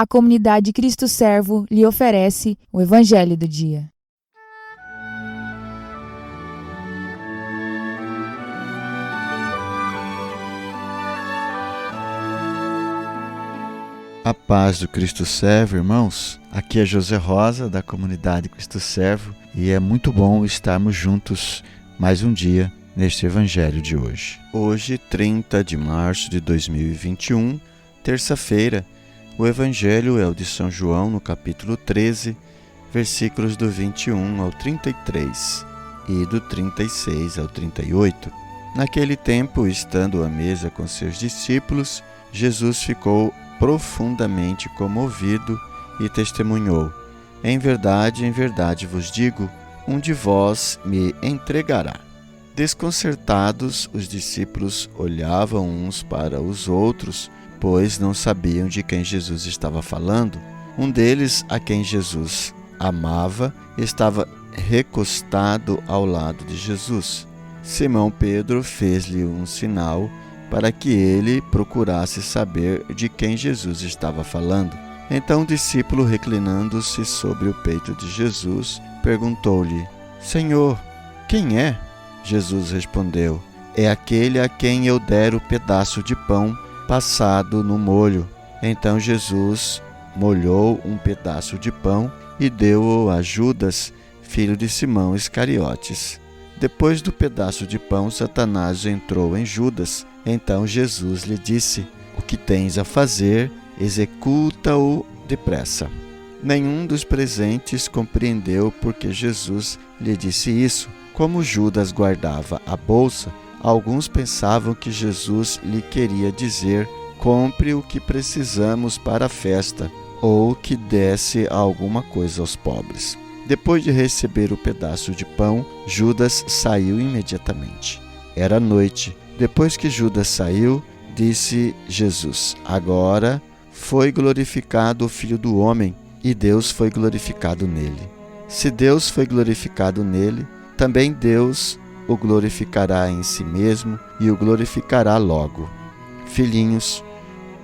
a comunidade Cristo Servo lhe oferece o Evangelho do Dia. A paz do Cristo Servo, irmãos. Aqui é José Rosa, da comunidade Cristo Servo, e é muito bom estarmos juntos mais um dia neste Evangelho de hoje. Hoje, 30 de março de 2021, terça-feira, o Evangelho é o de São João, no capítulo 13, versículos do 21 ao 33 e do 36 ao 38. Naquele tempo, estando à mesa com seus discípulos, Jesus ficou profundamente comovido e testemunhou: em verdade vos digo, um de vós me entregará. Desconcertados, os discípulos olhavam uns para os outros, pois não sabiam de quem Jesus estava falando. Um deles, a quem Jesus amava, estava recostado ao lado de Jesus. Simão Pedro fez-lhe um sinal para que ele procurasse saber de quem Jesus estava falando. Então o discípulo, reclinando-se sobre o peito de Jesus, perguntou-lhe: Senhor, quem é? Jesus respondeu: é aquele a quem eu der o pedaço de pão passado no molho. Então Jesus molhou um pedaço de pão e deu-o a Judas, filho de Simão Iscariotes. Depois do pedaço de pão, Satanás entrou em Judas. Então Jesus lhe disse: o que tens a fazer, executa-o depressa. Nenhum dos presentes compreendeu porque Jesus lhe disse isso. Como Judas guardava a bolsa, alguns pensavam que Jesus lhe queria dizer: compre o que precisamos para a festa, ou que desse alguma coisa aos pobres. Depois de receber o pedaço de pão, Judas saiu imediatamente. Era noite. Depois que Judas saiu, disse Jesus: agora foi glorificado o Filho do Homem, e Deus foi glorificado nele. Se Deus foi glorificado nele, também Deus o glorificará em si mesmo e o glorificará logo. Filhinhos,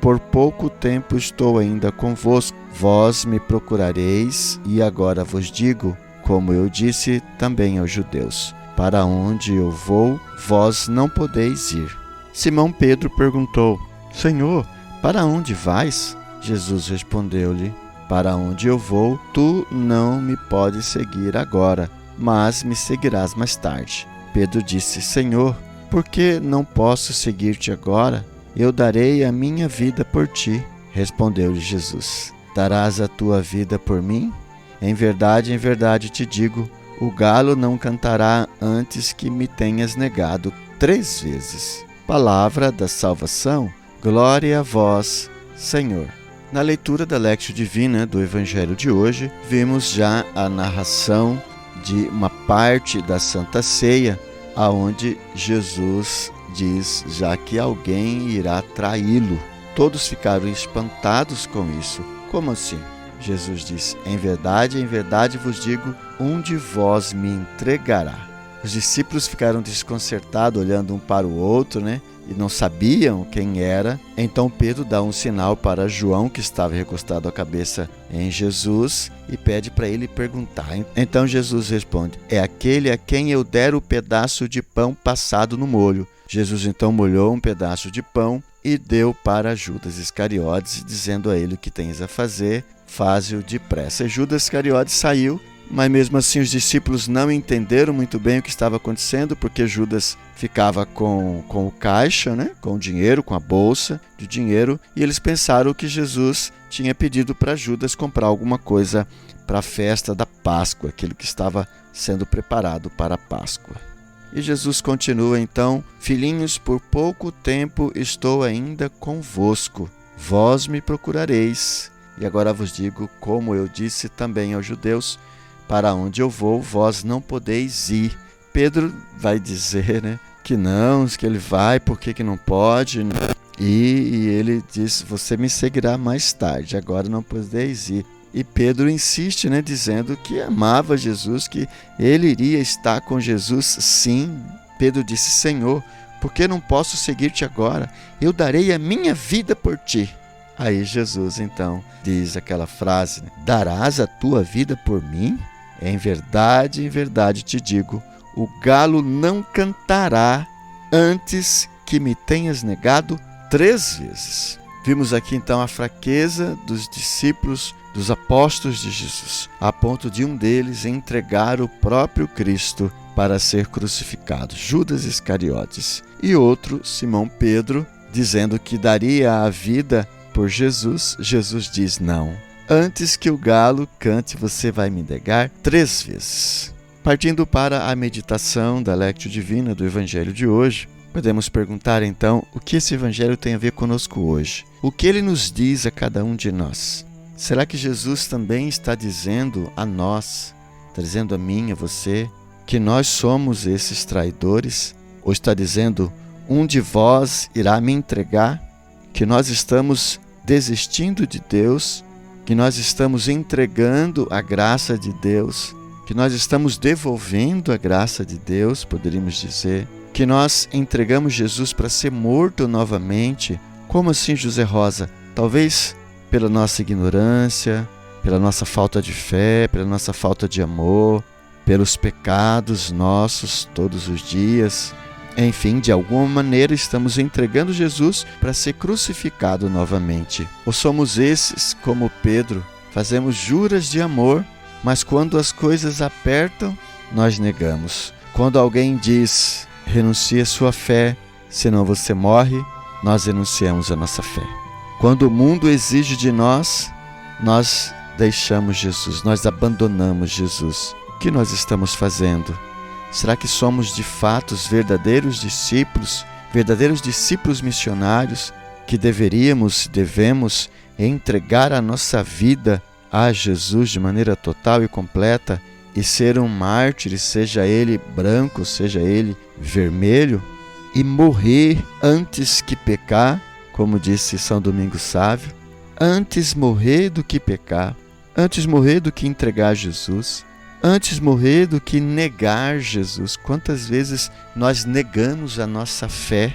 por pouco tempo estou ainda convosco. Vós me procurareis, e agora vos digo, como eu disse também aos judeus: para onde eu vou, vós não podeis ir. Simão Pedro perguntou: Senhor, para onde vais? Jesus respondeu-lhe: para onde eu vou, tu não me podes seguir agora, mas me seguirás mais tarde. Pedro disse: Senhor, por que não posso seguir-te agora? Eu darei a minha vida por ti. Respondeu-lhe Jesus: darás a tua vida por mim? Em verdade te digo, o galo não cantará antes que me tenhas negado 3 vezes. Palavra da salvação, glória a vós, Senhor. Na leitura da Lectio Divina do Evangelho de hoje, vimos já a narração de uma parte da Santa Ceia, aonde Jesus diz já que alguém irá traí-lo. Todos ficaram espantados com isso. Como assim? Jesus diz: em verdade vos digo, um de vós me entregará. Os discípulos ficaram desconcertados, olhando um para o outro, e não sabiam quem era. Então Pedro dá um sinal para João, que estava recostado a cabeça em Jesus, e pede para ele perguntar. Então Jesus responde: é aquele a quem eu der o pedaço de pão passado no molho. Jesus então molhou um pedaço de pão e deu para Judas Iscariotes, dizendo a ele: o que tens a fazer, faze-o depressa. E Judas Iscariotes saiu, mas mesmo assim os discípulos não entenderam muito bem o que estava acontecendo, porque Judas ficava com o caixa, com o dinheiro, com a bolsa de dinheiro, e eles pensaram que Jesus tinha pedido para Judas comprar alguma coisa para a festa da Páscoa, aquilo que estava sendo preparado para a Páscoa. E Jesus continua então: filhinhos, por pouco tempo estou ainda convosco. Vós me procurareis. E agora vos digo, como eu disse também aos judeus: para onde eu vou, vós não podeis ir. Pedro vai dizer, que não, que ele vai, por que não pode? E ele diz: você me seguirá mais tarde, agora não podeis ir. E Pedro insiste, dizendo que amava Jesus, que ele iria estar com Jesus sim. Pedro disse: Senhor, por que não posso seguir-te agora? Eu darei a minha vida por ti. Aí Jesus então diz aquela frase, né? Darás a tua vida por mim? Em verdade te digo, o galo não cantará antes que me tenhas negado 3 vezes. Vimos aqui então a fraqueza dos discípulos, dos apóstolos de Jesus, a ponto de um deles entregar o próprio Cristo para ser crucificado, Judas Iscariotes, e outro, Simão Pedro, dizendo que daria a vida por Jesus. Jesus diz não. Antes que o galo cante, você vai me negar 3 vezes. Partindo para a meditação da Lectio Divina do Evangelho de hoje, podemos perguntar então o que esse Evangelho tem a ver conosco hoje. O que ele nos diz a cada um de nós? Será que Jesus também está dizendo a nós, está dizendo a mim, a você, que nós somos esses traidores? Ou está dizendo, um de vós irá me entregar? Que nós estamos desistindo de Deus, que nós estamos entregando a graça de Deus, que nós estamos devolvendo a graça de Deus, poderíamos dizer, que nós entregamos Jesus para ser morto novamente. Como assim, José Rosa? Talvez pela nossa ignorância, pela nossa falta de fé, pela nossa falta de amor, pelos pecados nossos todos os dias. Enfim, de alguma maneira estamos entregando Jesus para ser crucificado novamente. Ou somos esses, como Pedro, fazemos juras de amor, mas quando as coisas apertam, nós negamos. Quando alguém diz, renuncie a sua fé, senão você morre, nós renunciamos a nossa fé. Quando o mundo exige de nós, nós deixamos Jesus, nós abandonamos Jesus. O que nós estamos fazendo? Será que somos de fato os verdadeiros discípulos missionários que devemos entregar a nossa vida a Jesus de maneira total e completa e ser um mártir, seja ele branco, seja ele vermelho, e morrer antes que pecar, como disse São Domingos Sávio, antes morrer do que pecar, antes morrer do que entregar Jesus, antes morrer do que negar Jesus. Quantas vezes nós negamos a nossa fé?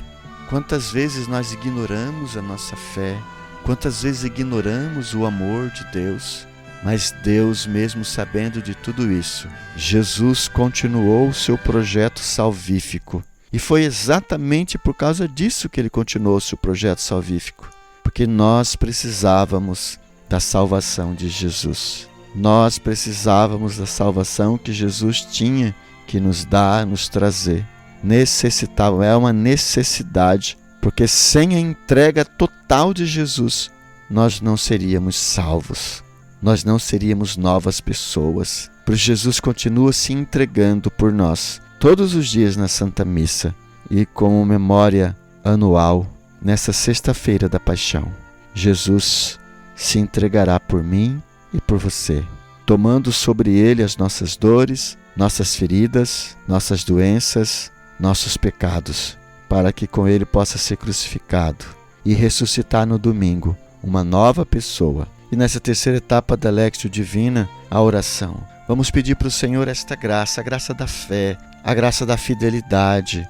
Quantas vezes nós ignoramos a nossa fé? Quantas vezes ignoramos o amor de Deus? Mas Deus, mesmo sabendo de tudo isso, Jesus continuou o seu projeto salvífico. E foi exatamente por causa disso que ele continuou o seu projeto salvífico. Porque nós precisávamos da salvação de Jesus. Nós precisávamos da salvação que Jesus tinha que nos dar, nos trazer. Necessitava, é uma necessidade, porque sem a entrega total de Jesus, nós não seríamos salvos, nós não seríamos novas pessoas. Por Jesus continua se entregando por nós, todos os dias na Santa Missa e como memória anual, nessa sexta-feira da Paixão. Jesus se entregará por mim e por você, tomando sobre ele as nossas dores, nossas feridas, nossas doenças, nossos pecados, para que com ele possa ser crucificado e ressuscitar no domingo uma nova pessoa. E nessa terceira etapa da Lectio Divina, a oração. Vamos pedir para o Senhor esta graça, a graça da fé, a graça da fidelidade,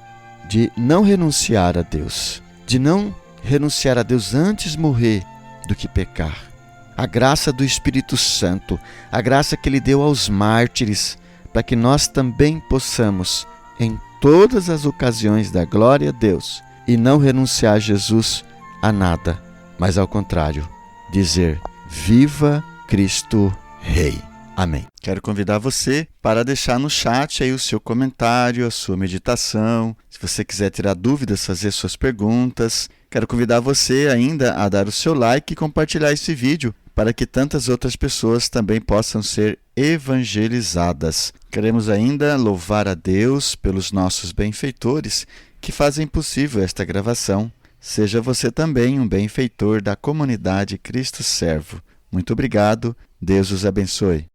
de não renunciar a Deus, de não renunciar a Deus antes morrer do que pecar. A graça do Espírito Santo, a graça que Ele deu aos mártires, para que nós também possamos, em todas as ocasiões, dar glória a Deus e não renunciar a Jesus a nada, mas ao contrário, dizer: viva Cristo Rei. Amém. Quero convidar você para deixar no chat aí o seu comentário, a sua meditação. Se você quiser tirar dúvidas, fazer suas perguntas. Quero convidar você ainda a dar o seu like e compartilhar esse vídeo para que tantas outras pessoas também possam ser evangelizadas. Queremos ainda louvar a Deus pelos nossos benfeitores que fazem possível esta gravação. Seja você também um benfeitor da comunidade Cristo Servo. Muito obrigado. Deus os abençoe.